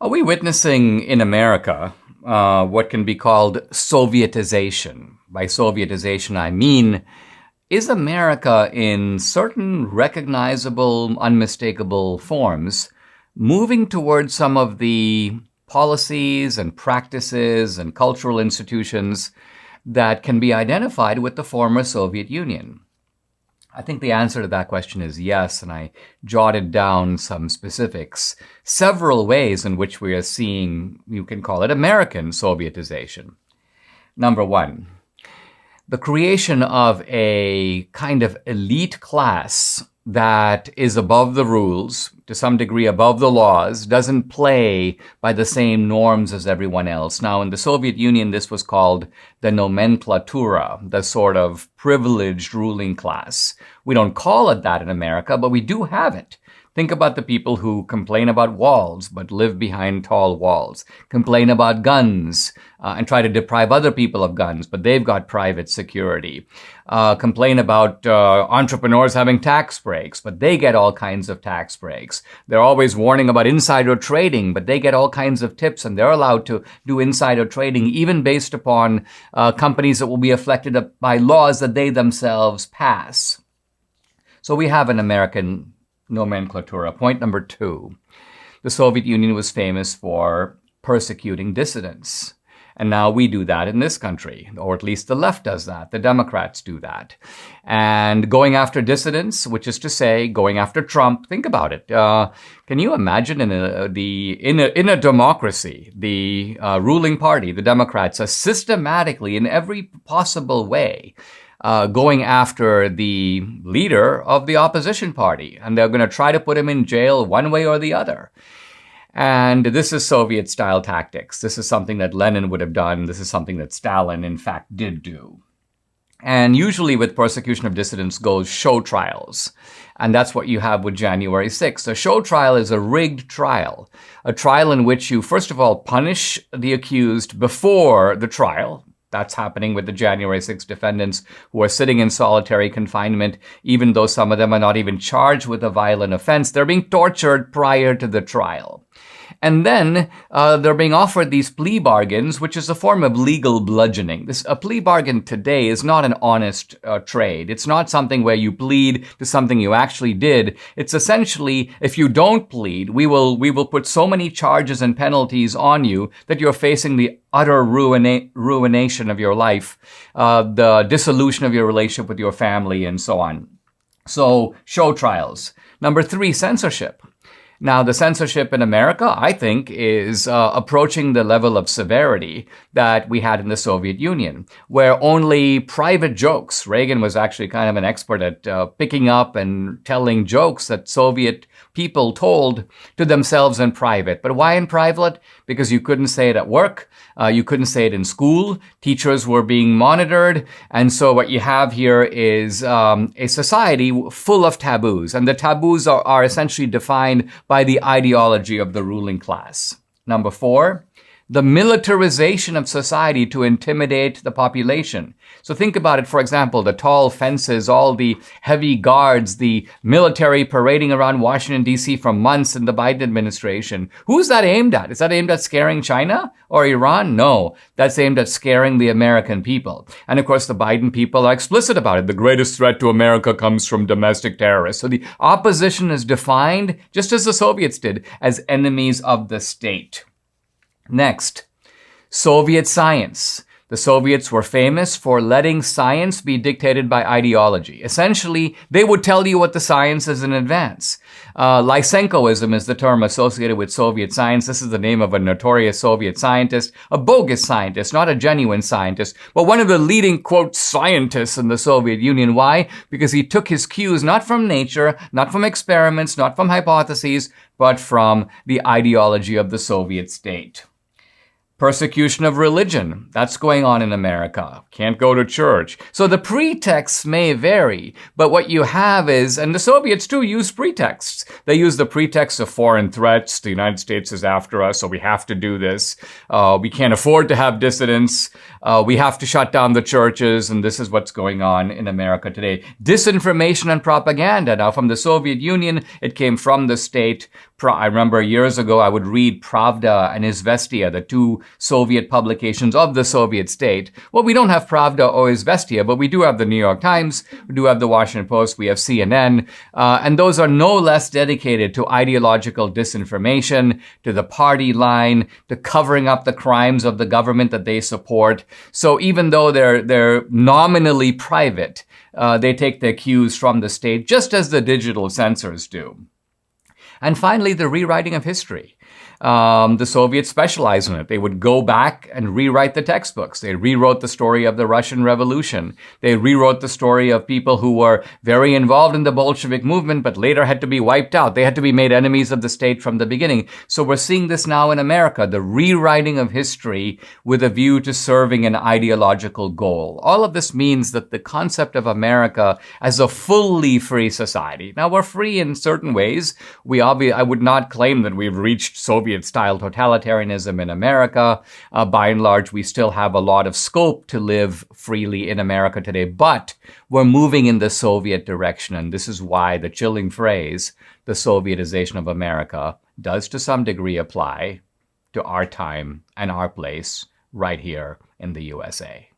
Are we witnessing in America what can be called Sovietization? By Sovietization, I mean, is America in certain recognizable, unmistakable forms moving towards some of the policies and practices and cultural institutions that can be identified with the former Soviet Union? I think the answer to that question is yes, and I jotted down some specifics. Several ways in which we are seeing, you can call it American Sovietization. Number one, the creation of a kind of elite class that is above the rules, to some degree above the laws, doesn't play by the same norms as everyone else. Now, in the Soviet Union, this was called the nomenklatura, the sort of privileged ruling class. We don't call it that in America, but we do have it. Think about the people who complain about walls but live behind tall walls, complain about guns and try to deprive other people of guns, but they've got private security, complain about entrepreneurs having tax breaks, but they get all kinds of tax breaks. They're always warning about insider trading, but they get all kinds of tips and they're allowed to do insider trading even based upon companies that will be affected by laws that they themselves pass. So we have an American nomenclatura. Point number two, the Soviet Union was famous for persecuting dissidents. And now we do that in this country, or at least the left does that. The Democrats do that. And going after dissidents, which is to say, going after Trump, think about it. Can you imagine in a democracy, the ruling party, the Democrats, are systematically, in every possible way, going after the leader of the opposition party, and they're going to try to put him in jail one way or the other. And this is Soviet-style tactics. This is something that Lenin would have done. This is something that Stalin, in fact, did do. And usually with persecution of dissidents goes show trials. And that's what you have with January 6th. A show trial is a rigged trial, a trial in which you, first of all, punish the accused before the trial. That's happening with the January 6th defendants who are sitting in solitary confinement, even though some of them are not even charged with a violent offense. They're being tortured prior to the trial. And then they're being offered these plea bargains, which is a form of legal bludgeoning. A plea bargain today is not an honest trade. It's not something where you plead to something you actually did. It's essentially, if you don't plead, we will put so many charges and penalties on you that you're facing the utter ruination of your life, the dissolution of your relationship with your family, and so on. So, show trials. Number three, censorship. Now, the censorship in America, I think, is approaching the level of severity that we had in the Soviet Union, where only private jokes. Reagan was actually kind of an expert at picking up and telling jokes that Soviet people told to themselves in private. But why in private? Because you couldn't say it at work. You couldn't say it in school. Teachers were being monitored. And so what you have here is a society full of taboos. And the taboos are essentially defined by the ideology of the ruling class. Number four, the militarization of society to intimidate the population. So think about it, for example, the tall fences, all the heavy guards, the military parading around Washington, D.C. for months in the Biden administration. Who's that aimed at? Is that aimed at scaring China or Iran? No, that's aimed at scaring the American people. And of course, the Biden people are explicit about it. The greatest threat to America comes from domestic terrorists. So the opposition is defined, just as the Soviets did, as enemies of the state. Next, Soviet science. The Soviets were famous for letting science be dictated by ideology. Essentially, they would tell you what the science is in advance. Lysenkoism is the term associated with Soviet science. This is the name of a notorious Soviet scientist, a bogus scientist, not a genuine scientist, but one of the leading, quote, scientists in the Soviet Union. Why? Because he took his cues not from nature, not from experiments, not from hypotheses, but from the ideology of the Soviet state. Persecution of religion, that's going on in America. Can't go to church. So the pretexts may vary, but what you have is, and the Soviets too use pretexts. They use the pretext of foreign threats. The United States is after us, so we have to do this. We can't afford to have dissidents. We have to shut down the churches, and this is what's going on in America today. Disinformation and propaganda. Now, from the Soviet Union, it came from the state. I remember years ago, I would read Pravda and Izvestia, the two Soviet publications of the Soviet state. Well, we don't have Pravda or Izvestia, but we do have the New York Times, we do have the Washington Post, we have CNN, and those are no less dedicated to ideological disinformation, to the party line, to covering up the crimes of the government that they support. So even though they're nominally private, they take their cues from the state, just as the digital censors do. And finally, the rewriting of history. The Soviets specialized in it. They would go back and rewrite the textbooks. They rewrote the story of the Russian Revolution. They rewrote the story of people who were very involved in the Bolshevik movement, but later had to be wiped out. They had to be made enemies of the state from the beginning. So we're seeing this now in America, the rewriting of history with a view to serving an ideological goal. All of this means that the concept of America as a fully free society. Now, we're free in certain ways. I would not claim that we've reached Soviet-style totalitarianism in America. By and large, we still have a lot of scope to live freely in America today, but we're moving in the Soviet direction, and this is why the chilling phrase, the Sovietization of America, does to some degree apply to our time and our place right here in the USA.